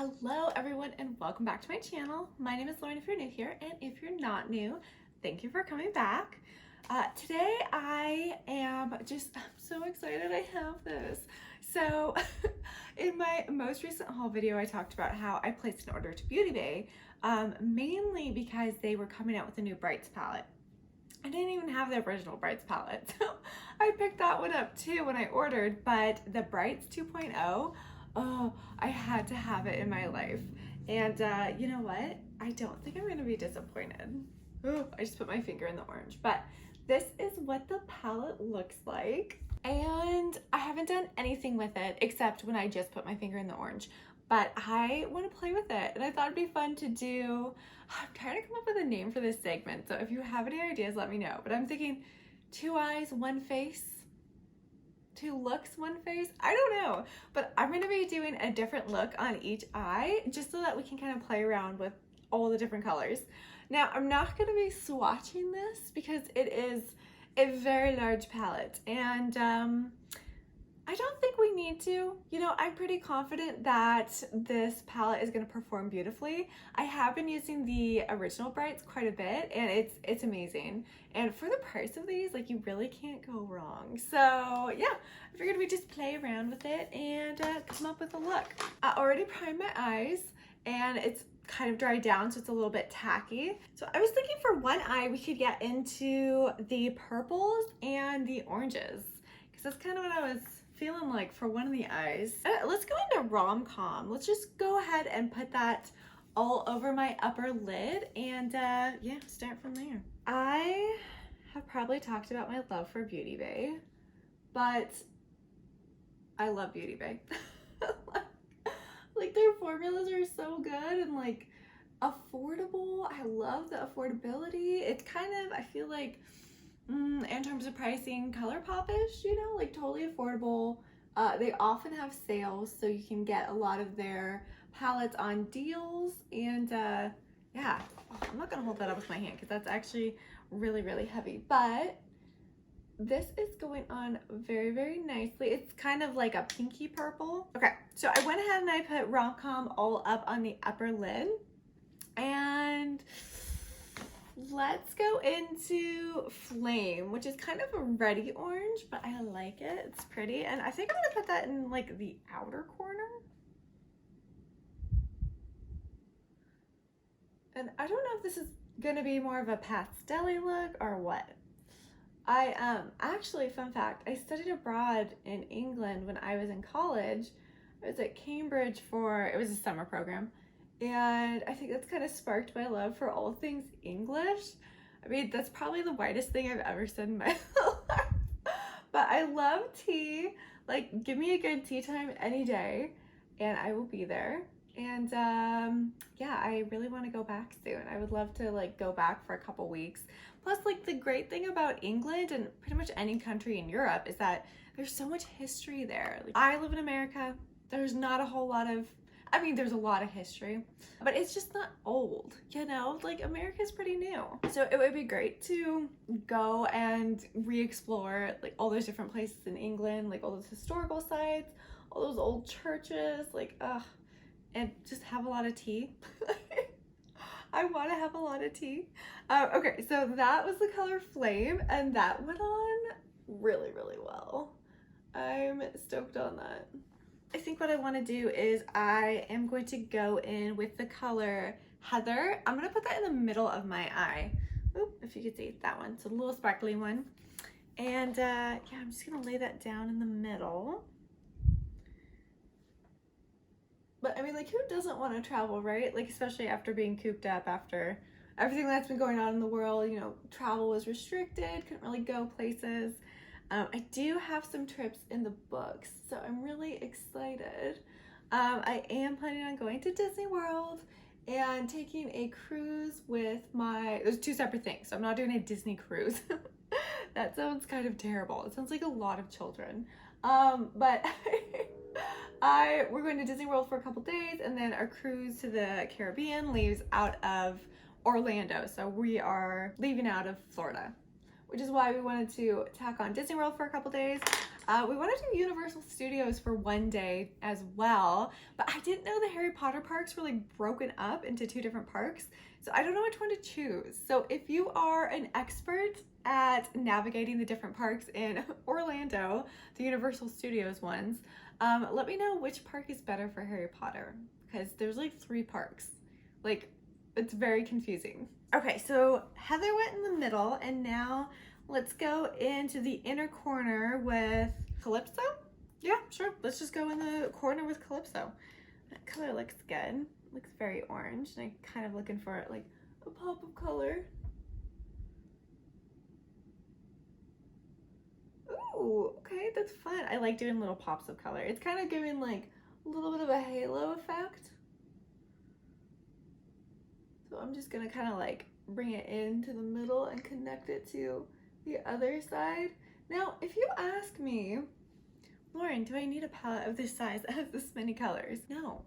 Hello everyone and welcome back to my channel. My name is Lauren if you're new here, and if you're not new, thank you for coming back. Today I'm so excited I have this. So in my most recent haul video I talked about how I placed an order to Beauty Bay, mainly because they were coming out with a new Brights palette. I didn't even have the original Brights palette, so I picked that one up too when I ordered, but the Brights 2.0, oh, I had to have it in my life. And you know what? I don't think I'm gonna be disappointed. Oh, I just put my finger in the orange, but this is what the palette looks like. And I haven't done anything with it except when I just put my finger in the orange, but I want to play with it and I thought it'd be fun to do. I'm trying to come up with a name for this segment, so if you have any ideas, let me know. But I'm thinking 2 eyes, 1 face, 2 looks, 1 face. I don't know, but I'm going to be doing a different look on each eye just so that we can kind of play around with all the different colors. Now, I'm not going to be swatching this because it is a very large palette, and I don't think we need to. You know, I'm pretty confident that this palette is going to perform beautifully. I have been using the original Brights quite a bit, and it's amazing. And for the price of these, like, you really can't go wrong. So yeah, I figured we'd just play around with it and come up with a look. I already primed my eyes, and it's kind of dried down, so it's a little bit tacky. So I was thinking for one eye we could get into the purples and the oranges, because that's kind of what I was feeling like for one of the eyes. Let's go into rom-com. Let's just go ahead and put that all over my upper lid and yeah, start from there. I have probably talked about my love for Beauty Bay, but I love Beauty Bay. Like, their formulas are so good and like affordable. I love the affordability. It's kind of, I feel like, in terms of pricing, ColourPop-ish, you know, like totally affordable. They often have sales, so you can get a lot of their palettes on deals. And yeah, I'm not gonna hold that up with my hand because that's actually really, really heavy, but this is going on very, very nicely. It's kind of like a pinky purple. Okay, so I went ahead and I put rom-com all up on the upper lid, and let's go into Flame, which is kind of a reddy orange, but I like it. It's pretty, and I think I'm gonna put that in like the outer corner. And I don't know if this is gonna be more of a pastel-y look or what. I actually, fun fact, I studied abroad in England when I was in college. I was at Cambridge for, it was a summer program, and I think that's kind of sparked my love for all things English. I mean, that's probably the whitest thing I've ever said in my life. But I love tea. Like, give me a good tea time any day and I will be there. And yeah, I really want to go back soon. I would love to like go back for a couple weeks. Plus, like, the great thing about England and pretty much any country in Europe is that there's so much history there. Like, I live in America. There's not a whole lot of, I mean, there's a lot of history, but it's just not old, you know? Like, America's pretty new. So it would be great to go and re-explore like all those different places in England, like all those historical sites, all those old churches, like, and just have a lot of tea. I want to have a lot of tea. Okay, so that was the color Flame, and that went on really, really well. I'm stoked on that. I think what I want to do is I am going to go in with the color Heather. I'm going to put that in the middle of my eye. Oop, if you could see that one. It's a little sparkly one. And yeah, I'm just going to lay that down in the middle. But I mean, like, who doesn't want to travel, right? Like, especially after being cooped up after everything that's been going on in the world. You know, travel was restricted, couldn't really go places. I do have some trips in the books, so I'm really excited. I am planning on going to Disney World and taking a cruise with there's 2 separate things, so I'm not doing a Disney cruise. That sounds kind of terrible. It sounds like a lot of children. But we're going to Disney World for a couple days, and then our cruise to the Caribbean leaves out of Orlando. So we are leaving out of Florida, which is why we wanted to tack on Disney World for a couple days. We want to do Universal Studios for one day as well, but I didn't know the Harry Potter parks were like broken up into 2 different parks, so I don't know which one to choose. So if you are an expert at navigating the different parks in Orlando, the Universal Studios ones, let me know which park is better for Harry Potter, because there's like 3 parks. Like, it's very confusing. Okay, so Heather went in the middle, and now let's go into the inner corner with Calypso. Yeah, sure. Let's just go in the corner with Calypso. That color looks good. Looks very orange, and I'm kind of looking for like a pop of color. Ooh, okay, that's fun. I like doing little pops of color. It's kind of giving like a little bit of a halo effect. So I'm just gonna kind of like bring it into the middle and connect it to the other side. Now, if you ask me, Lauren, do I need a palette of this size that has this many colors? No,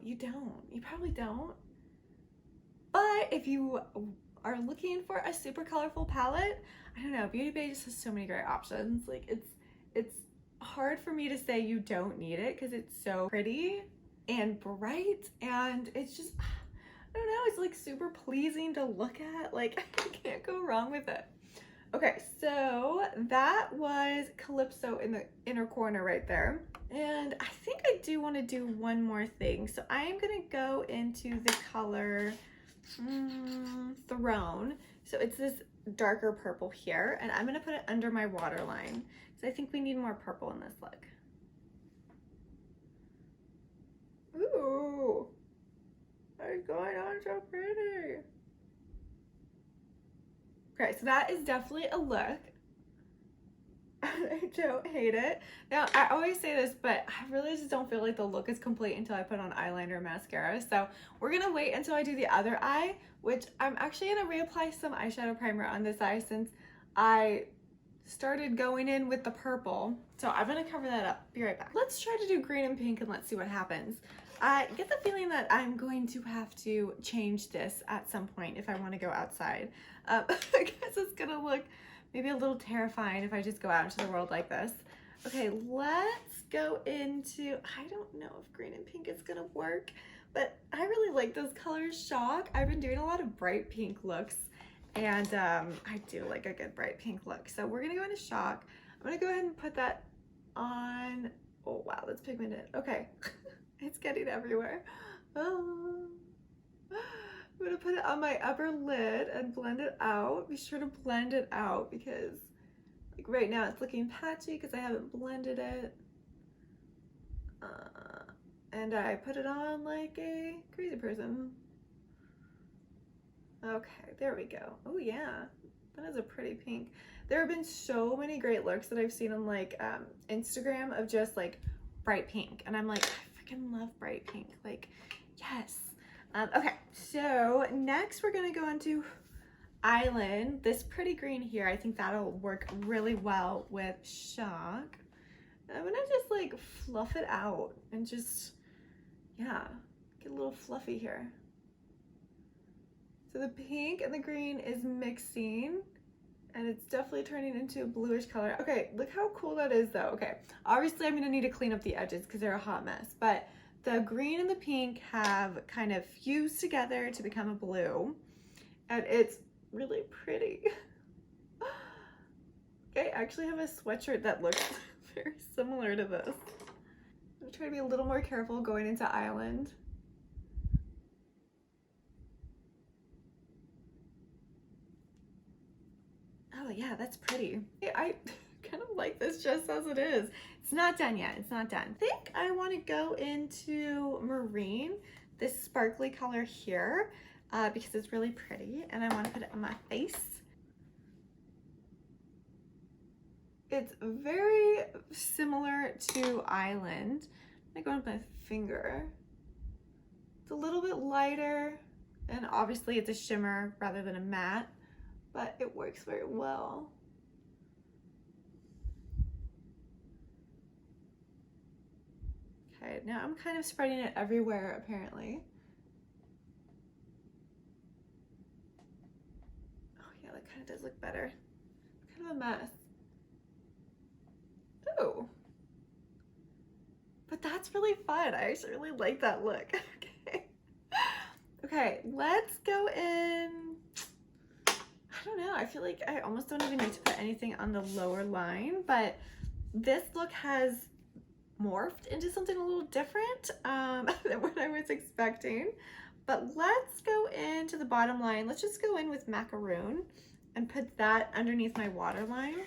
you don't. You probably don't. But if you are looking for a super colorful palette, I don't know, Beauty Bay just has so many great options. Like, it's hard for me to say you don't need it because it's so pretty and bright, and it's just, I don't know, it's like super pleasing to look at. Like, I can't go wrong with it. Okay, so that was Calypso in the inner corner right there. And I think I do want to do one more thing. So I am going to go into the color Throne. So it's this darker purple here, and I'm going to put it under my waterline. So I think we need more purple in this look. Ooh, it's going on so pretty. Okay, so that is definitely a look. I don't hate it. Now, I always say this, but I really just don't feel like the look is complete until I put on eyeliner and mascara. So we're gonna wait until I do the other eye, which I'm actually gonna reapply some eyeshadow primer on this eye since I started going in with the purple. So I'm gonna cover that up. Be right back. Let's try to do green and pink and let's see what happens. I get the feeling that I'm going to have to change this at some point if I want to go outside. I guess it's gonna look maybe a little terrifying if I just go out into the world like this. Okay, let's go into, I don't know if green and pink is gonna work, but I really like those colors. Shock. I've been doing a lot of bright pink looks, and I do like a good bright pink look. So we're gonna go into Shock. I'm gonna go ahead and put that on. Oh wow, that's pigmented. Okay. It's getting everywhere. Oh. I'm gonna put it on my upper lid and blend it out. Be sure to blend it out because like right now it's looking patchy because I haven't blended it. And I put it on like a crazy person. Okay, there we go. Oh yeah, that is a pretty pink. There have been so many great looks that I've seen on like Instagram of just like bright pink, and I'm like, I freaking love bright pink. Like, yes. Okay, so next we're gonna go into Island. This pretty green here, I think that'll work really well with Shock. I'm gonna just like fluff it out and just, yeah, get a little fluffy here. So the pink and the green is mixing, and it's definitely turning into a bluish color. Okay, look how cool that is though. Okay, obviously I'm gonna need to clean up the edges because they're a hot mess, but the green and the pink have kind of fused together to become a blue, and it's really pretty. Okay, I actually have a sweatshirt that looks very similar to this. I'm gonna try to be a little more careful going into Island. Oh yeah, that's pretty. I kind of like this just as it is. It's not done yet, it's not done. I think I want to go into Marine, this sparkly color here, because it's really pretty and I want to put it on my face. It's very similar to Island. I'm gonna go with my finger. It's a little bit lighter, and obviously it's a shimmer rather than a matte, but it works very well. Okay, now I'm kind of spreading it everywhere apparently. Oh yeah, that kind of does look better. Kind of a mess. Ooh. But that's really fun. I actually really like that look. Okay. Okay, let's go in. I don't know. I feel like I almost don't even need to put anything on the lower line, but this look has morphed into something a little different than what I was expecting. But let's go into the bottom line. Let's just go in with macaroon and put that underneath my waterline.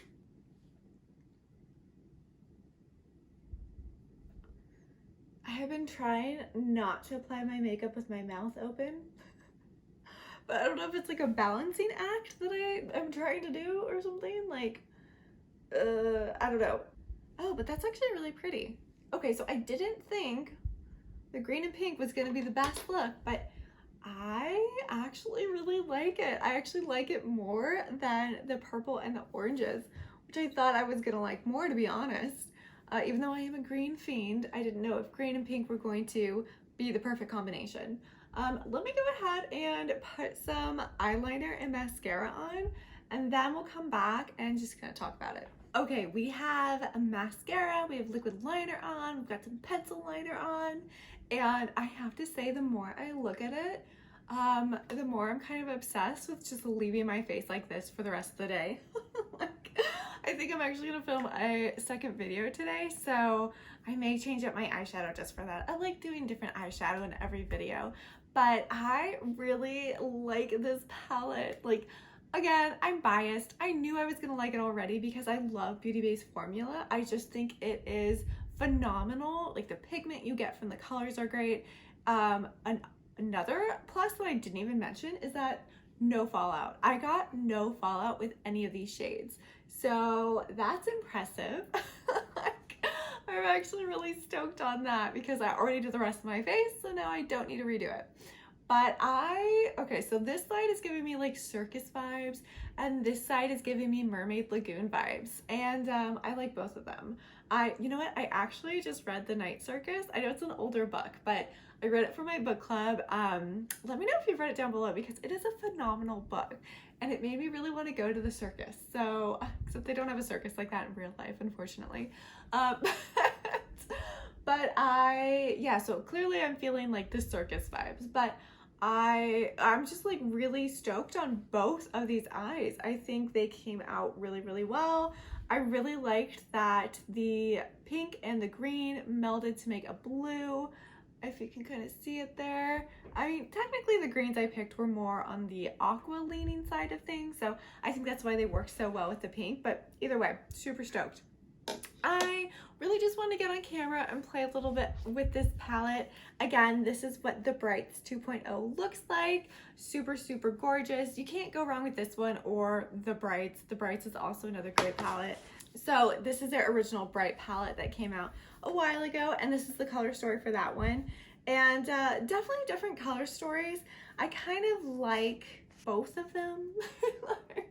I have been trying not to apply my makeup with my mouth open. But I don't know if it's like a balancing act that I am trying to do or something. Like, I don't know. Oh, but that's actually really pretty. Okay, so I didn't think the green and pink was gonna be the best look, but I actually really like it. I actually like it more than the purple and the oranges, which I thought I was gonna like more, to be honest. Even though I am a green fiend, I didn't know if green and pink were going to be the perfect combination. Let me go ahead and put some eyeliner and mascara on, and then we'll come back and just kind of talk about it. Okay, we have a mascara, we have liquid liner on, we've got some pencil liner on, and I have to say, the more I look at it, the more I'm kind of obsessed with just leaving my face like this for the rest of the day. Like, I think I'm actually gonna film a second video today, so I may change up my eyeshadow just for that. I like doing different eyeshadow in every video, but I really like this palette. Like, again, I'm biased. I knew I was gonna like it already because I love Beauty Bay's formula. I just think it is phenomenal. Like, the pigment you get from the colors are great. Another plus that I didn't even mention is that no fallout. I got no fallout with any of these shades. So that's impressive. I'm actually really stoked on that because I already did the rest of my face, so now I don't need to redo it. But okay, so this side is giving me like circus vibes, and this side is giving me Mermaid Lagoon vibes, and I like both of them. You know what, I actually just read The Night Circus. I know it's an older book, but I read it for my book club. Let me know if you've read it down below because it is a phenomenal book, and it made me really want to go to the circus. So, except they don't have a circus like that in real life, unfortunately. But yeah, so clearly I'm feeling like the circus vibes, but I'm just like really stoked on both of these eyes. I think they came out really, really well. I really liked that the pink and the green melded to make a blue, if you can kind of see it there. I mean, technically the greens I picked were more on the aqua leaning side of things, so I think that's why they work so well with the pink, but either way, super stoked. I really just want to get on camera and play a little bit with this palette. Again, this is what the Brights 2.0 looks like. Super, super gorgeous. You can't go wrong with this one or the Brights. The Brights is also another great palette. So this is their original Bright palette that came out a while ago, and this is the color story for that one. And definitely different color stories. I kind of like both of them. Like,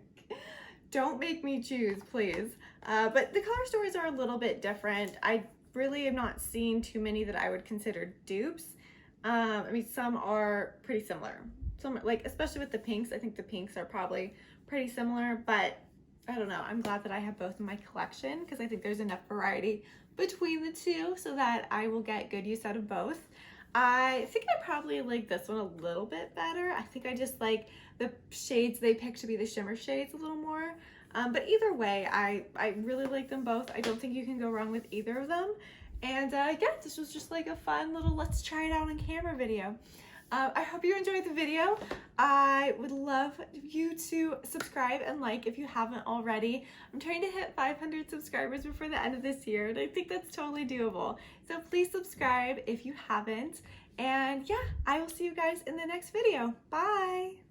don't make me choose, please. But the color stories are a little bit different. I really am not seeing too many that I would consider dupes. I mean, some are pretty similar. Some, like, especially with the pinks, I think the pinks are probably pretty similar, but I don't know. I'm glad that I have both in my collection because I think there's enough variety between the two so that I will get good use out of both. I think I probably like this one a little bit better. I think I just like the shades they picked to be the shimmer shades a little more. But either way, I really like them both. I don't think you can go wrong with either of them. And yeah, this was just like a fun little let's try it out on camera video. I hope you enjoyed the video. I would love you to subscribe and like if you haven't already. I'm trying to hit 500 subscribers before the end of this year, and I think that's totally doable. So please subscribe if you haven't. And yeah, I will see you guys in the next video. Bye!